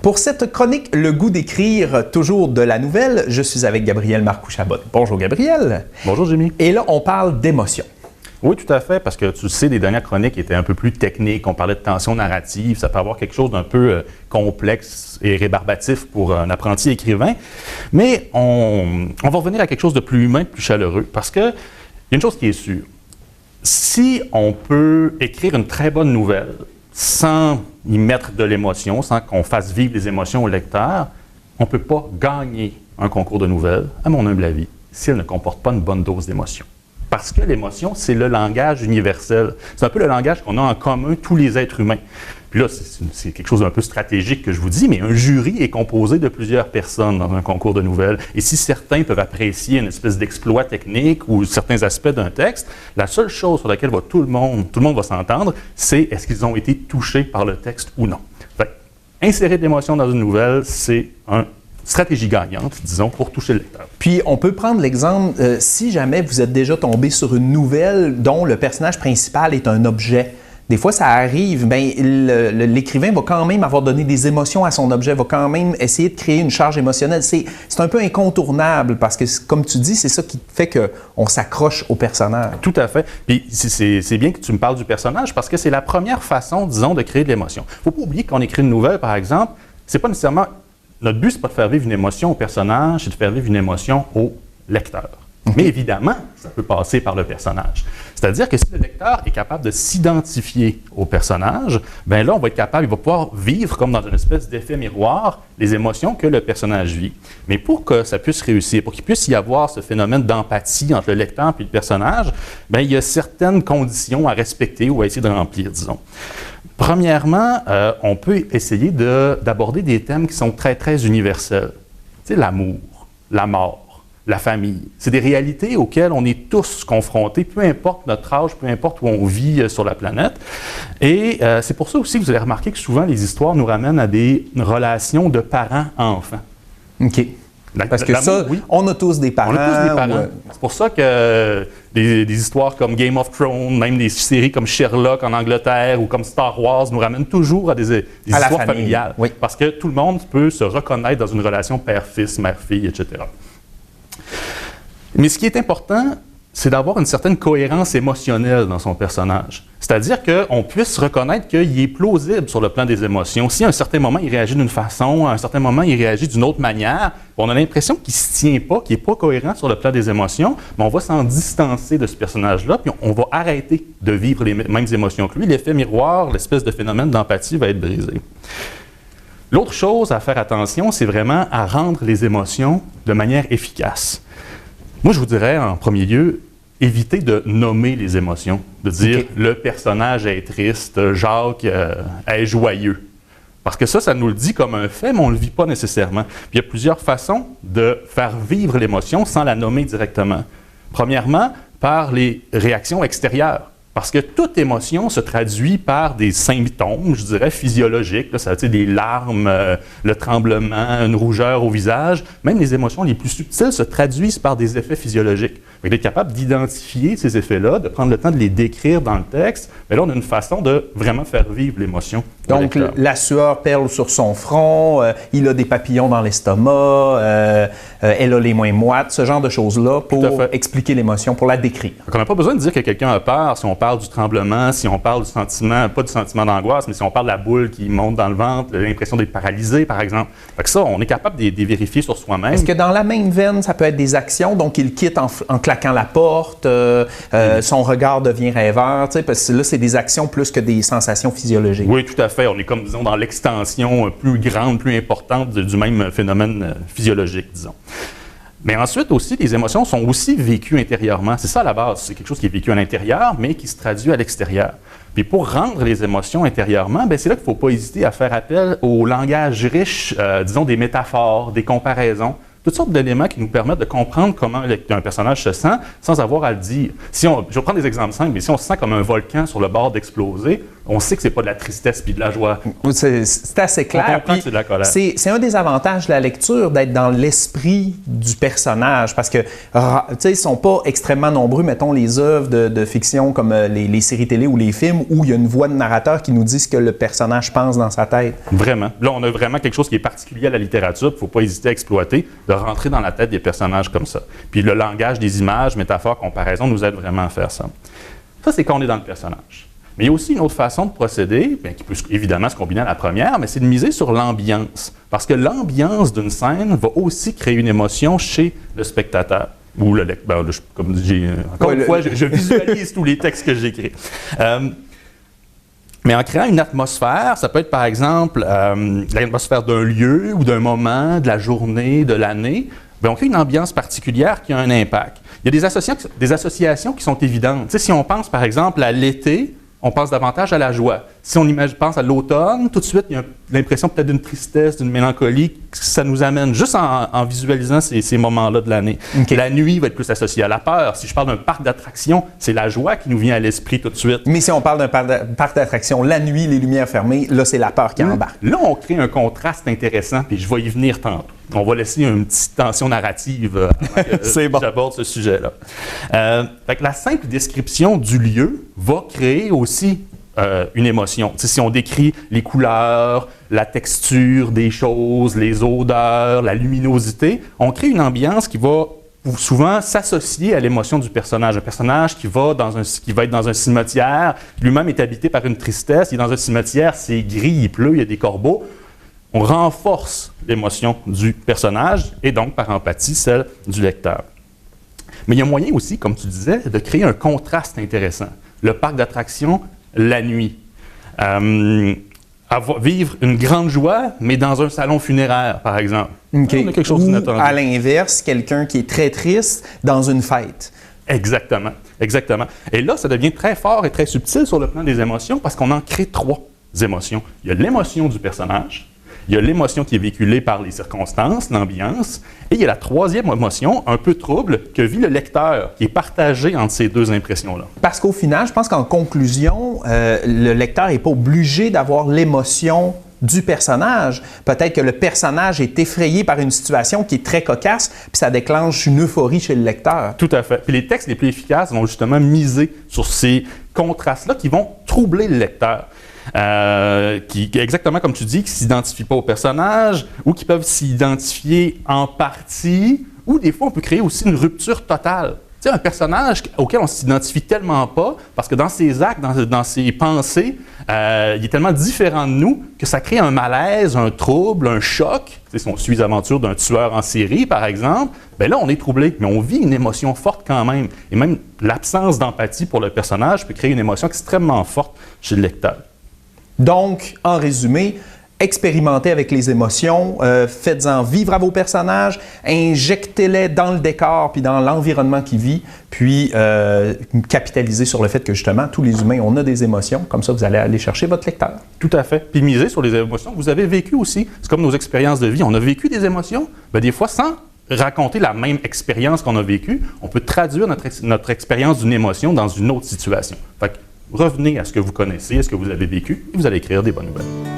Pour cette chronique, le goût d'écrire toujours de la nouvelle, je suis avec Gabriel Marcoux-Chabot. Bonjour Gabriel. Bonjour Jimmy. Et là, on parle d'émotion. Oui, tout à fait, parce que tu sais, les dernières chroniques étaient un peu plus techniques. On parlait de tension narrative, ça peut avoir quelque chose d'un peu complexe et rébarbatif pour un apprenti écrivain. Mais on va revenir à quelque chose de plus humain, de plus chaleureux, parce qu'il y a une chose qui est sûre. Si on peut écrire une très bonne nouvelle sans y mettre de l'émotion, sans qu'on fasse vivre les émotions au lecteur, on ne peut pas gagner un concours de nouvelles, à mon humble avis, si elle ne comporte pas une bonne dose d'émotion. Parce que l'émotion, c'est le langage universel. C'est un peu le langage qu'on a en commun tous les êtres humains. Puis là, c'est quelque chose d'un peu stratégique que je vous dis, mais un jury est composé de plusieurs personnes dans un concours de nouvelles. Et si certains peuvent apprécier une espèce d'exploit technique ou certains aspects d'un texte, la seule chose sur laquelle tout le monde va s'entendre, c'est est-ce qu'ils ont été touchés par le texte ou non. Fait, insérer de l'émotion dans une nouvelle, c'est une stratégie gagnante, disons, pour toucher le lecteur. Puis, on peut prendre l'exemple, si jamais vous êtes déjà tombé sur une nouvelle dont le personnage principal est un objet. Des fois, ça arrive, bien, l'écrivain va quand même avoir donné des émotions à son objet, va quand même essayer de créer une charge émotionnelle. C'est un peu incontournable parce que, comme tu dis, c'est ça qui fait qu'on s'accroche au personnage. Tout à fait. Puis c'est bien que tu me parles du personnage parce que c'est la première façon, disons, de créer de l'émotion. Il ne faut pas oublier qu'on écrit une nouvelle, par exemple, c'est pas nécessairement... Notre but, c'est pas de faire vivre une émotion au personnage, c'est de faire vivre une émotion au lecteur. Mais évidemment, ça peut passer par le personnage. C'est-à-dire que si le lecteur est capable de s'identifier au personnage, bien là, on va être capable, il va pouvoir vivre comme dans une espèce d'effet miroir les émotions que le personnage vit. Mais pour que ça puisse réussir, pour qu'il puisse y avoir ce phénomène d'empathie entre le lecteur et le personnage, bien, il y a certaines conditions à respecter ou à essayer de remplir, disons. Premièrement, on peut essayer d'aborder des thèmes qui sont très, très universels. Tu sais, l'amour, la mort, la famille. C'est des réalités auxquelles on est tous confrontés, peu importe notre âge, peu importe où on vit sur la planète. Et c'est pour ça aussi que vous allez remarquer que souvent les histoires nous ramènent à des relations de parents à enfants. OK. Parce que ça, oui. On a tous des parents. On a tous des parents. C'est pour ça que des histoires comme Game of Thrones, même des séries comme Sherlock en Angleterre ou comme Star Wars nous ramènent toujours à des histoires familiales. Oui. Parce que tout le monde peut se reconnaître dans une relation père-fils, mère-fille, etc. Mais ce qui est important, c'est d'avoir une certaine cohérence émotionnelle dans son personnage. C'est-à-dire qu'on puisse reconnaître qu'il est plausible sur le plan des émotions. Si à un certain moment, il réagit d'une façon, à un certain moment, il réagit d'une autre manière, on a l'impression qu'il ne se tient pas, qu'il n'est pas cohérent sur le plan des émotions, mais on va s'en distancer de ce personnage-là, puis on va arrêter de vivre les mêmes émotions que lui. L'effet miroir, l'espèce de phénomène d'empathie va être brisé. L'autre chose à faire attention, c'est vraiment à rendre les émotions de manière efficace. Moi, je vous dirais, en premier lieu, évitez de nommer les émotions, de dire le personnage est triste, Jacques est joyeux. Parce que ça nous le dit comme un fait, mais on ne le vit pas nécessairement. Puis il y a plusieurs façons de faire vivre l'émotion sans la nommer directement. Premièrement, par les réactions extérieures. Parce que toute émotion se traduit par des symptômes, je dirais, physiologiques. Là, ça veut dire des larmes, le tremblement, une rougeur au visage. Même les émotions les plus subtiles se traduisent par des effets physiologiques. D'être capable d'identifier ces effets-là, de prendre le temps de les décrire dans le texte, mais là, on a une façon de vraiment faire vivre l'émotion. Donc, la sueur perle sur son front, il a des papillons dans l'estomac, elle a les mains moites, ce genre de choses-là pour expliquer l'émotion, pour la décrire. Donc, on n'a pas besoin de dire que quelqu'un a peur si on parle du tremblement, si on parle du sentiment, pas du sentiment d'angoisse, mais si on parle de la boule qui monte dans le ventre, l'impression d'être paralysé, par exemple. Fait que ça, on est capable de les vérifier sur soi-même. Est-ce que dans la même veine, ça peut être des actions? Donc, il quitte en claquant la porte, son regard devient rêveur, parce que là, c'est des actions plus que des sensations physiologiques. Oui, tout à fait. On est comme, disons, dans l'extension plus grande, plus importante du même phénomène physiologique, disons. Mais ensuite aussi, les émotions sont aussi vécues intérieurement. C'est ça à la base. C'est quelque chose qui est vécu à l'intérieur, mais qui se traduit à l'extérieur. Puis pour rendre les émotions intérieurement, bien, c'est là qu'il ne faut pas hésiter à faire appel au langage riche, disons, des métaphores, des comparaisons. Toutes sortes d'éléments qui nous permettent de comprendre comment un personnage se sent sans avoir à le dire. Je vais prendre des exemples simples, mais si on se sent comme un volcan sur le bord d'exploser, On sait que c'est pas de la tristesse puis de la joie. C'est assez clair. On comprend que c'est de la colère. C'est un des avantages de la lecture, d'être dans l'esprit du personnage, parce que, tu sais, ils sont pas extrêmement nombreux, mettons, les œuvres de fiction comme les séries télé ou les films, où il y a une voix de narrateur qui nous dit ce que le personnage pense dans sa tête. Vraiment. Là, on a vraiment quelque chose qui est particulier à la littérature, il ne faut pas hésiter à exploiter, de rentrer dans la tête des personnages comme ça. Puis le langage des images, métaphores, comparaisons, nous aide vraiment à faire ça. Ça, c'est quand on est dans le personnage. Mais il y a aussi une autre façon de procéder, bien, qui peut évidemment se combiner à la première, mais c'est de miser sur l'ambiance. Parce que l'ambiance d'une scène va aussi créer une émotion chez le spectateur. Ou le lecteur. Comme j'ai encore une fois, je visualise tous les textes que j'écris. Mais en créant une atmosphère, ça peut être par exemple l'atmosphère d'un lieu ou d'un moment, de la journée, de l'année, bien, on crée une ambiance particulière qui a un impact. Il y a des associations qui sont évidentes. Tu sais, si on pense par exemple à l'été, on pense davantage à la joie. Si on pense à l'automne, tout de suite, il y a l'impression peut-être d'une tristesse, d'une mélancolie que ça nous amène, juste en visualisant ces moments-là de l'année. Okay. La nuit va être plus associée à la peur. Si je parle d'un parc d'attractions, c'est la joie qui nous vient à l'esprit tout de suite. Mais si on parle d'un parc d'attractions, la nuit, les lumières fermées, là, c'est la peur qui embarque. Là, on crée un contraste intéressant, puis je vais y venir tantôt. On va laisser une petite tension narrative avant que j'aborde ce sujet-là. Fait que la simple description du lieu va créer aussi une émotion. T'sais, si on décrit les couleurs, la texture des choses, les odeurs, la luminosité, on crée une ambiance qui va souvent s'associer à l'émotion du personnage. Un personnage qui va être dans un cimetière, lui-même est habité par une tristesse, il est dans un cimetière, c'est gris, il pleut, il y a des corbeaux. On renforce l'émotion du personnage et donc, par empathie, celle du lecteur. Mais il y a moyen aussi, comme tu disais, de créer un contraste intéressant. Le parc d'attractions, la nuit. Vivre une grande joie, mais dans un salon funéraire, par exemple. Okay. On a quelque chose d'inattendu. À l'inverse, quelqu'un qui est très triste dans une fête. Exactement, exactement. Et là, ça devient très fort et très subtil sur le plan des émotions parce qu'on en crée 3 émotions. Il y a l'émotion du personnage, il y a l'émotion qui est véhiculée par les circonstances, l'ambiance, et il y a la 3e émotion, un peu trouble, que vit le lecteur, qui est partagée entre ces 2 impressions-là. Parce qu'au final, je pense qu'en conclusion, le lecteur n'est pas obligé d'avoir l'émotion du personnage. Peut-être que le personnage est effrayé par une situation qui est très cocasse, puis ça déclenche une euphorie chez le lecteur. Tout à fait. Puis les textes les plus efficaces vont justement miser sur ces contrastes-là qui vont troubler le lecteur. Qui, exactement comme tu dis, qui ne s'identifient pas au personnage ou qui peuvent s'identifier en partie, ou des fois, on peut créer aussi une rupture totale. Tu sais, un personnage auquel on ne s'identifie tellement pas, parce que dans ses actes, dans ses pensées, il est tellement différent de nous que ça crée un malaise, un trouble, un choc. Tu sais, si on suit les aventures d'un tueur en série, par exemple, bien là, on est troublé, mais on vit une émotion forte quand même. Et même l'absence d'empathie pour le personnage peut créer une émotion extrêmement forte chez le lecteur. Donc, en résumé, expérimentez avec les émotions, faites-en vivre à vos personnages, injectez-les dans le décor puis dans l'environnement qui vit, puis capitalisez sur le fait que justement, tous les humains, on a des émotions, comme ça vous allez aller chercher votre lecteur. Tout à fait. Puis misez sur les émotions que vous avez vécues aussi. C'est comme nos expériences de vie. On a vécu des émotions, bien, des fois sans raconter la même expérience qu'on a vécue, on peut traduire notre expérience d'une émotion dans une autre situation. Fait que revenez à ce que vous connaissez, à ce que vous avez vécu, et vous allez écrire des bonnes nouvelles.